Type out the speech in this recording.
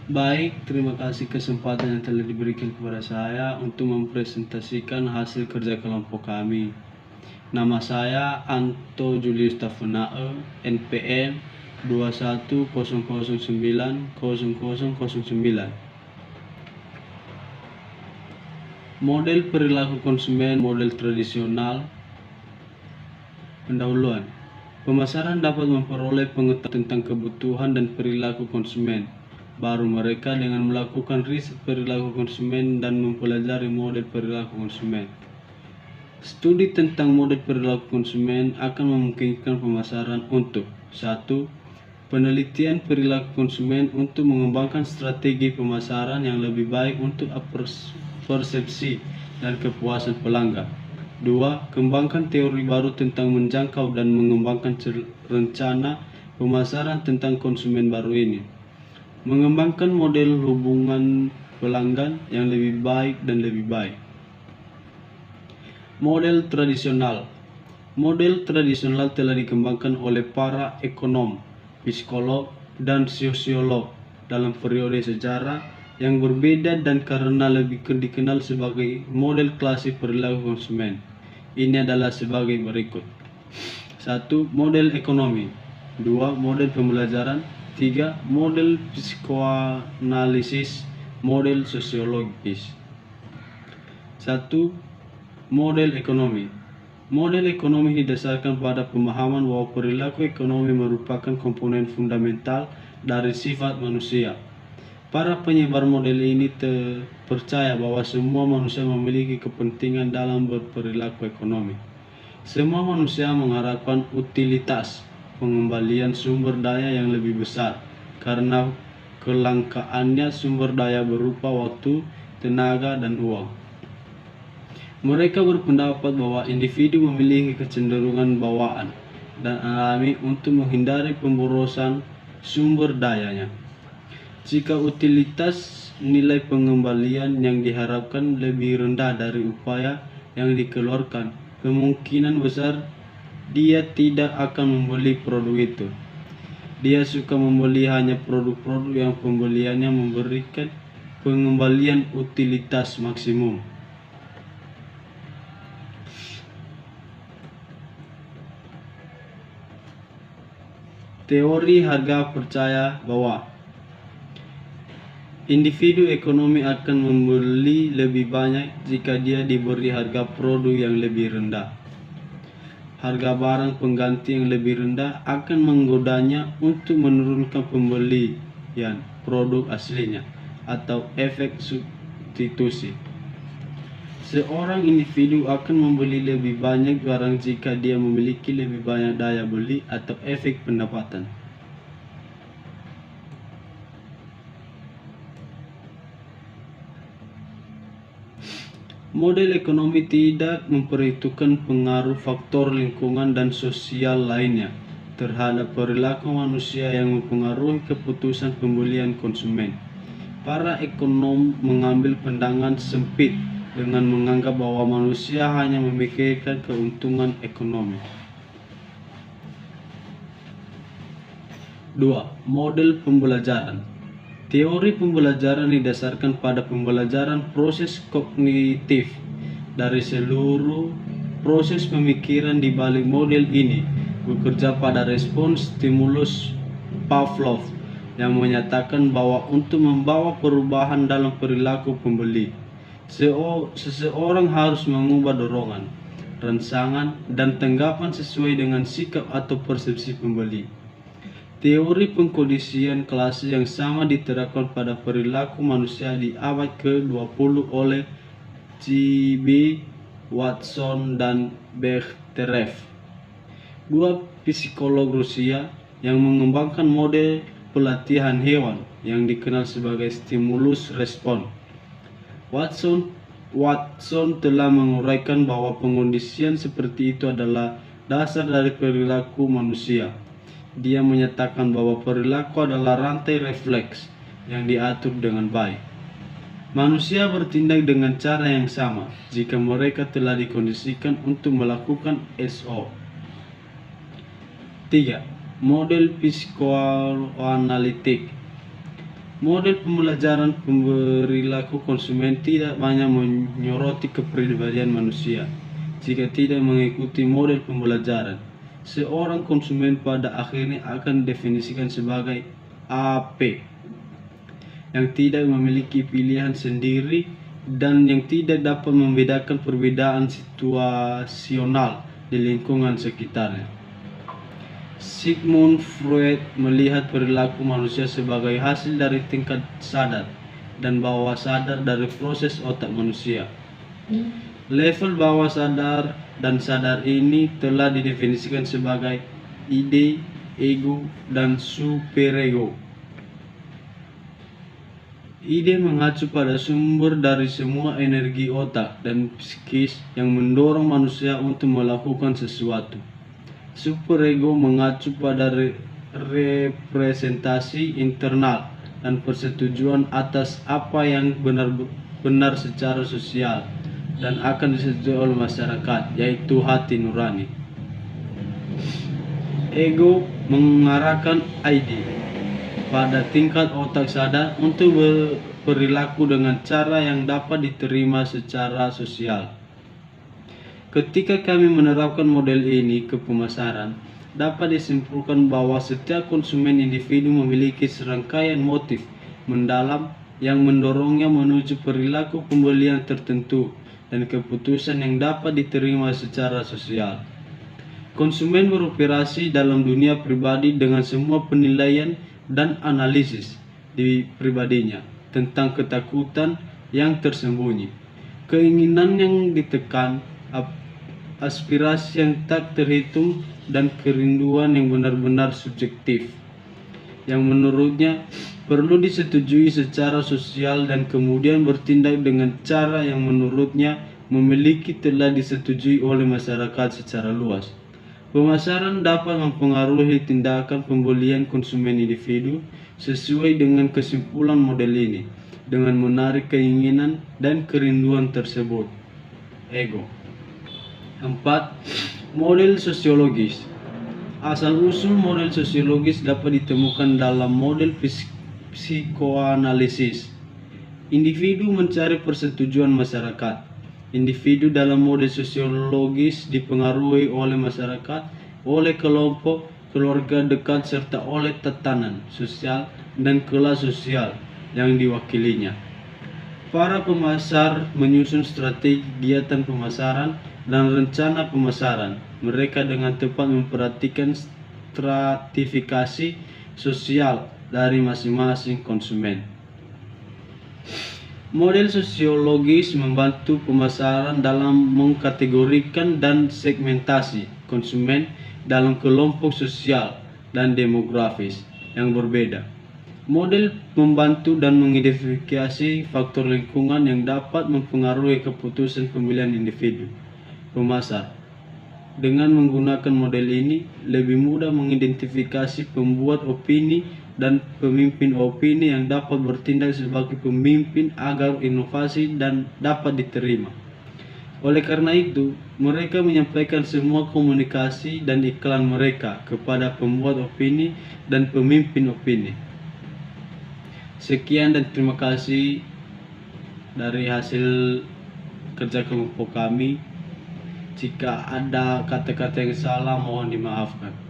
Baik, terima kasih kesempatan yang telah diberikan kepada saya untuk mempresentasikan hasil kerja kelompok kami. Nama saya Anto Julius Tafunae, NPM 2100900009. Model perilaku konsumen model tradisional. Pendahuluan. Pemasaran dapat memperoleh pengetahuan tentang kebutuhan dan perilaku konsumen. Baru mereka dengan melakukan riset perilaku konsumen dan mempelajari model perilaku konsumen. Studi tentang model perilaku konsumen akan memungkinkan pemasaran untuk 1. Penelitian perilaku konsumen untuk mengembangkan strategi pemasaran yang lebih baik untuk persepsi dan kepuasan pelanggan. 2. Kembangkan teori baru tentang menjangkau dan mengembangkan rencana pemasaran tentang konsumen baru ini. Mengembangkan model hubungan pelanggan yang lebih baik dan lebih baik. Model tradisional. Model tradisional telah dikembangkan oleh para ekonom, psikolog, dan sosiolog dalam periode sejarah yang berbeda dan karena lebih dikenal sebagai model klasik perilaku konsumen. Ini adalah sebagai berikut. 1. Model ekonomi. 2. Model pembelajaran. 3. Model psikoanalisis. Model sosiologis. 1. Model ekonomi. Model ekonomi didasarkan pada pemahaman bahwa perilaku ekonomi merupakan komponen fundamental dari sifat manusia. Para penyebar model ini percaya bahwa semua manusia memiliki kepentingan dalam berperilaku ekonomi. Semua manusia mengharapkan utilitas, pengembalian sumber daya yang lebih besar, karena kelangkaannya sumber daya berupa waktu, tenaga, dan uang. Mereka berpendapat bahwa individu memiliki kecenderungan bawaan dan alami untuk menghindari pemborosan sumber dayanya. Jika utilitas nilai pengembalian yang diharapkan lebih rendah dari upaya yang dikeluarkan, kemungkinan besar dia tidak akan membeli produk itu. Dia suka membeli hanya produk-produk yang pembeliannya memberikan pengembalian utilitas maksimum. Teori harga percaya bahwa individu ekonomi akan membeli lebih banyak jika dia diberi harga produk yang lebih rendah. Harga barang pengganti yang lebih rendah akan menggodanya untuk menurunkan pembelian produk aslinya atau efek substitusi. Seorang individu akan membeli lebih banyak barang jika dia memiliki lebih banyak daya beli atau efek pendapatan. Model ekonomi tidak memperhitungkan pengaruh faktor lingkungan dan sosial lainnya terhadap perilaku manusia yang mempengaruhi keputusan pembelian konsumen. Para ekonom mengambil pandangan sempit dengan menganggap bahwa manusia hanya memikirkan keuntungan ekonomi. 2. Model pembelajaran. Teori pembelajaran didasarkan pada pembelajaran proses kognitif. Dari seluruh proses pemikiran di balik model ini bekerja pada respons stimulus Pavlov yang menyatakan bahwa untuk membawa perubahan dalam perilaku pembeli, seseorang harus mengubah dorongan, rangsangan, dan tanggapan sesuai dengan sikap atau persepsi pembeli. Teori pengkondisian klasik yang sama diterapkan pada perilaku manusia di abad ke-20 oleh G.B. Watson dan Bechterev, dua psikolog Rusia yang mengembangkan model pelatihan hewan yang dikenal sebagai stimulus respon. Watson telah menguraikan bahwa pengkondisian seperti itu adalah dasar dari perilaku manusia. Dia menyatakan bahwa perilaku adalah rantai refleks yang diatur dengan baik. Manusia bertindak dengan cara yang sama jika mereka telah dikondisikan untuk melakukan SO. 3. Model psikoanalitik. Model pembelajaran perilaku konsumen tidak banyak menyoroti kepribadian manusia. Jika tidak mengikuti model pembelajaran, seorang konsumen pada akhirnya akan definisikan sebagai AP yang tidak memiliki pilihan sendiri dan yang tidak dapat membedakan perbedaan situasional di lingkungan sekitarnya. Sigmund Freud melihat perilaku manusia sebagai hasil dari tingkat sadar dan bawah sadar dari proses otak manusia. Level bawah sadar dan sadar ini telah didefinisikan sebagai ide, ego, dan superego. Ide mengacu pada sumber dari semua energi otak dan psikis yang mendorong manusia untuk melakukan sesuatu. Superego mengacu pada representasi internal dan persetujuan atas apa yang benar secara sosial dan akan disetujui oleh masyarakat, yaitu hati nurani. Ego mengarahkan ide pada tingkat otak sadar untuk berperilaku dengan cara yang dapat diterima secara sosial. Ketika kami menerapkan model ini ke pemasaran, dapat disimpulkan bahwa setiap konsumen individu memiliki serangkaian motif mendalam yang mendorongnya menuju perilaku pembelian tertentu dan keputusan yang dapat diterima secara sosial. Konsumen beroperasi dalam dunia pribadi dengan semua penilaian dan analisis di pribadinya tentang ketakutan yang tersembunyi, keinginan yang ditekan, aspirasi yang tak terhitung, dan kerinduan yang benar-benar subjektif yang menurutnya perlu disetujui secara sosial dan kemudian bertindak dengan cara yang menurutnya memiliki telah disetujui oleh masyarakat secara luas. Pemasaran dapat mempengaruhi tindakan pembelian konsumen individu sesuai dengan kesimpulan model ini dengan menarik keinginan dan kerinduan tersebut. Ego. 4. Model sosiologis. Asal-usul model sosiologis dapat ditemukan dalam model psikoanalisis. Individu mencari persetujuan masyarakat. Individu dalam model sosiologis dipengaruhi oleh masyarakat, oleh kelompok, keluarga dekat, serta oleh tatanan sosial dan kelas sosial yang diwakilinya. Para pemasar menyusun strategi kegiatan pemasaran dan rencana pemasaran. Mereka dengan tepat memperhatikan stratifikasi sosial dari masing-masing konsumen. Model sosiologis membantu pemasaran dalam mengkategorikan dan segmentasi konsumen dalam kelompok sosial dan demografis yang berbeda. Model membantu dan mengidentifikasi faktor lingkungan yang dapat mempengaruhi keputusan pemilihan individu. Pemasar dengan menggunakan model ini lebih mudah mengidentifikasi pembuat opini dan pemimpin opini yang dapat bertindak sebagai pemimpin agar inovasi dan dapat diterima. Oleh karena itu, mereka menyampaikan semua komunikasi dan iklan mereka kepada pembuat opini dan pemimpin opini. Sekian dan terima kasih dari hasil kerja kelompok kami. Jika ada kata-kata yang salah, mohon dimaafkan.